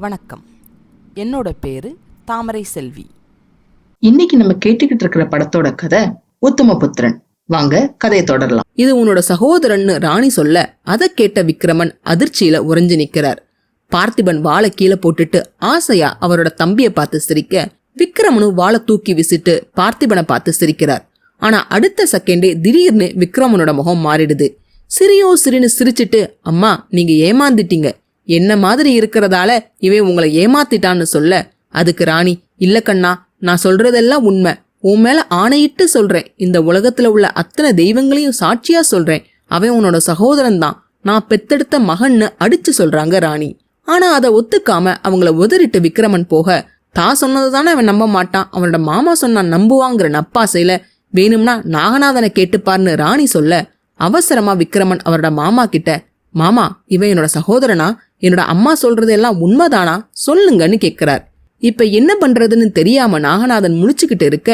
வணக்கம். என்னோட பேரு தாமரை செல்வி. இன்னைக்கு நம்ம கேட்டுக்கிட்டு இருக்கிற படத்தோட கதை உத்தமபுத்திரன். வாங்க கதையை தொடரலாம். இது உன்னோட சகோதரன்னு ராணி சொல்ல அதை கேட்ட விக்ரமன் அதிர்ச்சியில உறைஞ்சு நிக்கிறார். பார்த்திபன் வாளை கீழே போட்டுட்டு ஆசையா அவரோட தம்பிய பார்த்து சிரிக்க, விக்ரமனும் வாளை தூக்கி விசிட்டு பார்த்திபனை பார்த்து சிரிக்கிறார். ஆனா அடுத்த செகண்டே திடீர்னு விக்ரமனோட முகம் மாறிடுது. சிரின்னு சிரிச்சிட்டு, அம்மா நீங்க ஏமாந்துட்டீங்க, என்ன மாதிரி இருக்கிறதால இவன் உங்களை ஏமாத்திட்டான்னு சொல்ல, அதுக்கு ராணி, இல்ல கண்ணா, நான் சொல்றதெல்லாம் உண்மை, உன் மேல ஆணையிட்டு சொல்றேன், இந்த உலகத்துல உள்ள அத்தனை தெய்வங்களையும் சாட்சியா சொல்றேன், அவன் உன்னோட சகோதரன் தான், நான் பெத்தெடுத்த மகன்னு அடிச்சு சொல்றாங்க ராணி. ஆனா அதை ஒத்துக்காம அவங்கள உதறிட்டு விக்ரமன் போக, தான் சொன்னதுதானே அவன் நம்ப மாட்டான், அவனோட மாமா சொன்னா நம்புவாங்கிற நப்பாசையில வேணும்னா நாகநாதனை கேட்டுப்பார்னு ராணி சொல்ல, அவசரமா விக்ரமன் அவரோட மாமா கிட்ட, மாமா இவன் என்னோட சகோதரனா, என்னோட அம்மா சொல்றது எல்லாம் உண்மைதானா சொல்லுங்கன்னு கேட்கிறார். இப்ப என்ன பண்றதுன்னு தெரியாம நாகநாதன் முழிச்சுக்கிட்டு இருக்க,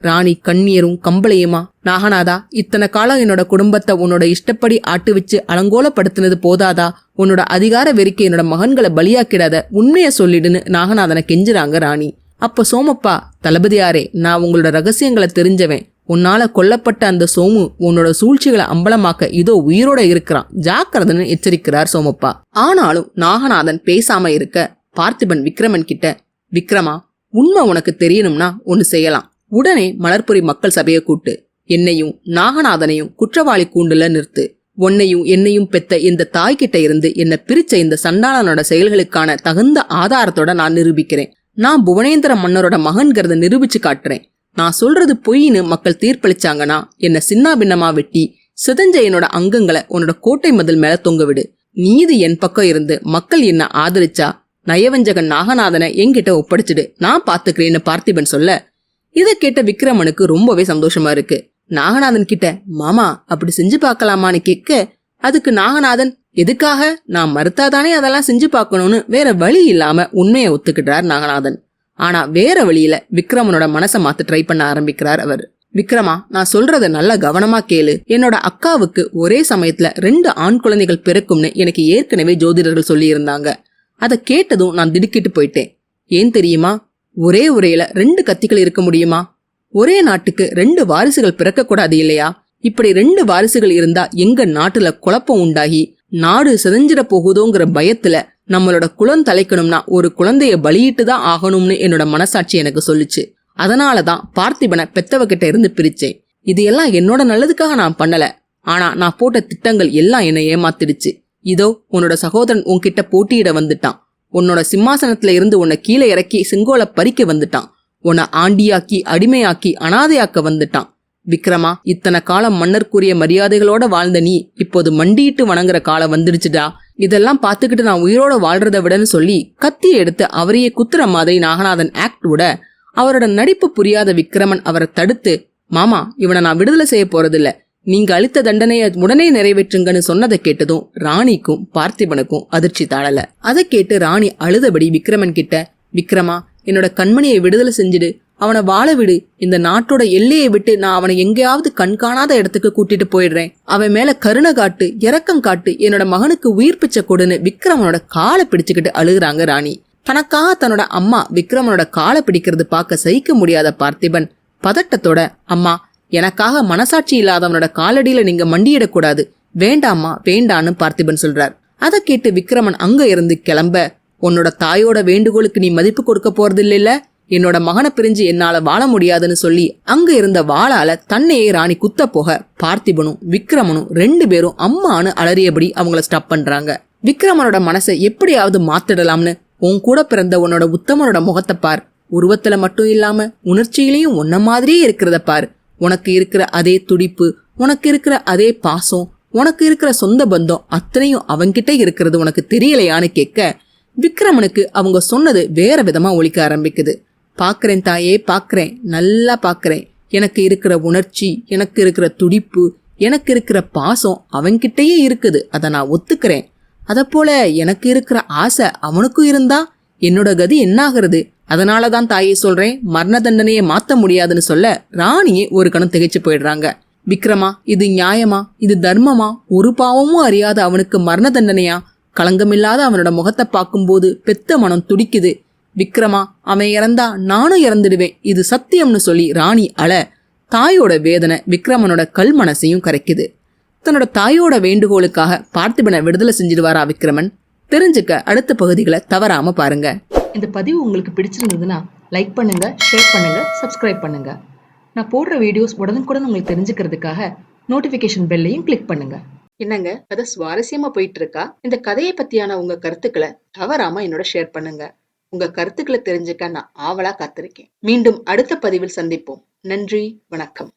ராணி கண்ணீரும் கம்பளையுமா, நாகநாதா இத்தனை காலம் என்னோட குடும்பத்தை உன்னோட இஷ்டப்படி ஆட்டு வச்சு அலங்கோலப்படுத்தினது போதாதா, உன்னோட அதிகார வெறிக்க என்னோட மகன்களை பலியாக்கிடாத, உண்மைய சொல்லிடுன்னு நாகநாதனை கெஞ்சுறாங்க ராணி. அப்ப சோமப்பா, தளபதியாரே, நான் உங்களோட ரகசியங்களை தெரிஞ்சவன், உன்னால கொல்லப்பட்ட அந்த சோமு உன்னோட சூழ்ச்சிகளை அம்பலமாக்க இதோ உயிரோட இருக்கிறான், ஜாக்கிரதைன்னு எச்சரிக்கிறார் சோமப்பா. ஆனாலும் நாகநாதன் பேசாம இருக்க, பார்த்திபன் விக்ரமன் கிட்ட, விக்ரமா உண்மை உனக்கு தெரியணும்னா ஒன்னு செய்யலாம், உடனே மலர்புரி மக்கள் சபையை கூட்டு, என்னையும் நாகநாதனையும் குற்றவாளி கூண்டுல நிறுத்து, உன்னையும் என்னையும் பெத்த இந்த தாய்கிட்ட இருந்து என்ன பிரிச்ச இந்த சண்டாளனோட செயல்களுக்கான தகுந்த ஆதாரத்தோட நான் நிரூபிக்கிறேன், நான் புவனேந்திர மன்னரோட மகன்கிறத நிரூபிச்சு காட்டுறேன், நான் சொல்றது பொய்னு மக்கள் தீர்ப்பளிச்சாங்கன்னா என்ன சின்ன பின்னமா வெட்டி சிதஞ்ச என்னோட அங்கங்களை உன்னோட கோட்டை மதில் மேல தொங்க விடு, நீதி என் பக்கம் இருந்து மக்கள் என்ன ஆதரிச்சா நயவஞ்சகன் நாகநாதனை என்கிட்ட ஒப்படைச்சிடு, நான் பாத்துக்கிறேன்னு பார்த்திபன் சொல்ல, இதை கேட்ட விக்ரமனுக்கு ரொம்பவே சந்தோஷமா இருக்கு. நாகநாதன் கிட்ட, மாமா அப்படி செஞ்சு பார்க்கலாமான்னு கேட்க, அதுக்கு நாகநாதன், எதுக்காக, நான் மறுத்தாதானே அதெல்லாம் செஞ்சு பார்க்கணும்னு வேற வழி இல்லாம உண்மையை ஒத்துக்கிட்டார் நாகநாதன். ஆனா வேற வழியில விக்ரமனோட மனசை மாத்த ட்ரை பண்ண ஆரம்பிக்கிறார் அவர். விக்ரமா, நான் சொல்றத நல்லா கவனமா கேளு, என்னோட அக்காவுக்கு ஒரே சமயத்துல 2 ஆண் குழந்தைகள் பிறக்கும்னு எனக்கு ஏற்கனவே ஜோதிடர்கள் சொல்லி இருந்தாங்க. அதை கேட்டதும் நான் திடுக்கிட்டு போயிட்டேன். ஏன் தெரியுமா, ஒரே உரையில 2 கத்திகள் இருக்க முடியுமா, ஒரே நாட்டுக்கு 2 வாரிசுகள் பிறக்க கூடாது இல்லையா, இப்படி 2 வாரிசுகள் இருந்தா எங்க நாட்டுல குழப்பம் உண்டாகி நாடு சிதைஞ்சிட போகுதோங்கிற பயத்துல நம்மளோட குலம் தலைக்கணும்னா ஒரு குழந்தைய பலியிட்டு தான் ஆகணும்னு என்னோட மனசாட்சி எனக்கு சொல்லுச்சு. அதனாலதான் பார்த்திபனை பெத்தவகிட்ட இருந்து பிரிச்சேன். இது எல்லாம் என்னோட நல்லதுக்காக நான் பண்ணல, ஆனா நான் போட்ட திட்டங்கள் எல்லாம் என்னை ஏமாத்திடுச்சு. இதோ உன்னோட சகோதரன் உன்கிட்ட போட்டியிட வந்துட்டான், உன்னோட சிம்மாசனத்துல இருந்து உன்னை கீழே இறக்கி செங்கோலை பறிக்க வந்துட்டான், உன்னை ஆண்டியாக்கி அடிமையாக்கி அனாதையாக்க வந்துட்டான். விக்ரமா, இத்தனை காலம் மன்னர்க்குரிய மரியாதைகளோட வாழ்ந்த நீ இப்போது மண்டியிட்டு வணங்குற காலம் வந்துடுச்சுடா, இதெல்லாம் பாத்துக்கிட்டு நான் உயிரோட வாழ்றத விடன்னு சொல்லி கத்தியை எடுத்து அவரையே குத்துற மாதிரி நாகநாதன் ஆக்ட் விட, அவரோட நடிப்பு புரியாத விக்ரமன் அவரை தடுத்து, மாமா இவனை நான் விடுதலை செய்ய போறதில்ல, நீங்க அளித்த தண்டனையை உடனே நிறைவேற்றுங்கன்னு சொன்னதை கேட்டதும் ராணிக்கும் பார்த்திபனுக்கும் அதிர்ச்சி தாழல. அதை கேட்டு ராணி அழுதபடி விக்ரமன் கிட்ட, விக்ரமா என்னோட கண்மணியை விடுதலை செஞ்சுடு, அவனை வாழ விடு, இந்த நாட்டோட எல்லையை விட்டு நான் அவனை எங்கேயாவது கண்காணாத இடத்துக்கு கூட்டிட்டு போயிடுறேன், அவன் மேல கருணை காட்டு, இரக்கம் காட்டு, என்னோட மகனுக்கு உயிர் பிச்சை கொடுன்னு விக்ரமனோட காலை பிடிச்சுக்கிட்டு அழுகுறாங்க ராணி. தனக்காக தன்னோட அம்மா விக்ரமனோட காலை பிடிக்கிறது பார்க்க சகிக்க முடியாத பார்த்திபன் பதட்டத்தோட, அம்மா எனக்காக மனசாட்சி இல்லாதவனோட காலடியில நீங்க மண்டியிடக்கூடாது, வேண்டாம்மா வேண்டான்னு பார்த்திபன் சொல்றார். அதை கேட்டு விக்ரமன் அங்க இருந்து கிளம்ப, உன்னோட தாயோட வேண்டுகோளுக்கு நீ மதிப்பு கொடுக்க போறது இல்ல, என்னோட மகனை பிரிஞ்சு என்னால வாழ முடியாதுன்னு சொல்லி அங்க இருந்த வாளால தன்னையே ராணி குத்த போக, பார்த்திபனும் விக்ரமனும் 2 பேரும் அம்மானு அலறியபடி அவங்கள ஸ்டாப் பண்றாங்க. விக்ரமனோட மனசை எப்படியாவது மாத்திடலாம்னு, உன் கூட பிறந்த உன்னோட உத்தமனோட முகத்தை பார், உருவத்துல மட்டும் இல்லாம உணர்ச்சியிலையும் உன்ன மாதிரியே இருக்கிறத பார், உனக்கு இருக்கிற அதே துடிப்பு, உனக்கு இருக்கிற அதே பாசம், உனக்கு இருக்கிற சொந்த பந்தம் அத்தனையும் அவன்கிட்ட இருக்கிறது உனக்கு தெரியலையான்னு கேட்க, விக்ரமனுக்கு அவங்க சொன்னது வேற விதமா ஒலிக்க ஆரம்பிக்குது. பாக்குறேன் தாயே, பாக்குறேன், நல்லா பாக்குறேன், எனக்கு இருக்கிற உணர்ச்சி, எனக்கு இருக்கிற துடிப்பு, எனக்கு இருக்கிற பாசம் அவன்கிட்டயே இருக்குது, அதை நான் ஒத்துக்கிறேன், அத போல எனக்கு இருக்கிற ஆசை அவனுக்கும் இருந்தா என்னோட கதி என்னாகிறது, அதனாலதான் தாயே சொல்றேன், மரண தண்டனையை மாத்த முடியாதுன்னு சொல்ல ராணியே ஒரு கணம் திகைச்சு போயிடுறாங்க. விக்ரமா இது நியாயமா, இது தர்மமா, ஒரு பாவமும் அறியாத அவனுக்கு மரண தண்டனையா, களங்கமில்லாத அவனோட முகத்தை பார்க்கும்போது பெத்த மனம் துடிக்குது. விக்ரமா, அவன் இறந்தா நானும் இறந்துடுவேன், இது சத்தியம்னு சொல்லி ராணி அழ, தாயோட வேதனை விக்ரமனோட கல் மனசையும் கரைக்குது. தன்னோட தாயோட வேண்டுகோளுக்காக பார்த்திபனை விடுதலை செஞ்சிடுவாரா விக்ரமன்? தெரிஞ்சுக்க அடுத்த பகுதிகளை தவறாம பாருங்க. இந்த பதிவு உங்களுக்கு பிடிச்சிருந்ததுன்னா லைக் பண்ணுங்க, ஷேர் பண்ணுங்க, சப்ஸ்கிரைப் பண்ணுங்க. நான் போடுற வீடியோஸ் உடனுக்குடன் உங்களுக்கு தெரிஞ்சுக்கிறதுக்காக நோட்டிபிகேஷன் பெல்லையும் கிளிக் பண்ணுங்க. என்னங்க, கதை சுவாரஸ்யமா போயிட்டு இருக்கா? இந்த கதையை பத்தியான உங்க கருத்துக்களை தவறாம என்னோட ஷேர் பண்ணுங்க. உங்க கருத்துக்களை தெரிஞ்சுக்க நான் ஆவலா காத்திருக்கேன். மீண்டும் அடுத்த பதிவில் சந்திப்போம். நன்றி, வணக்கம்.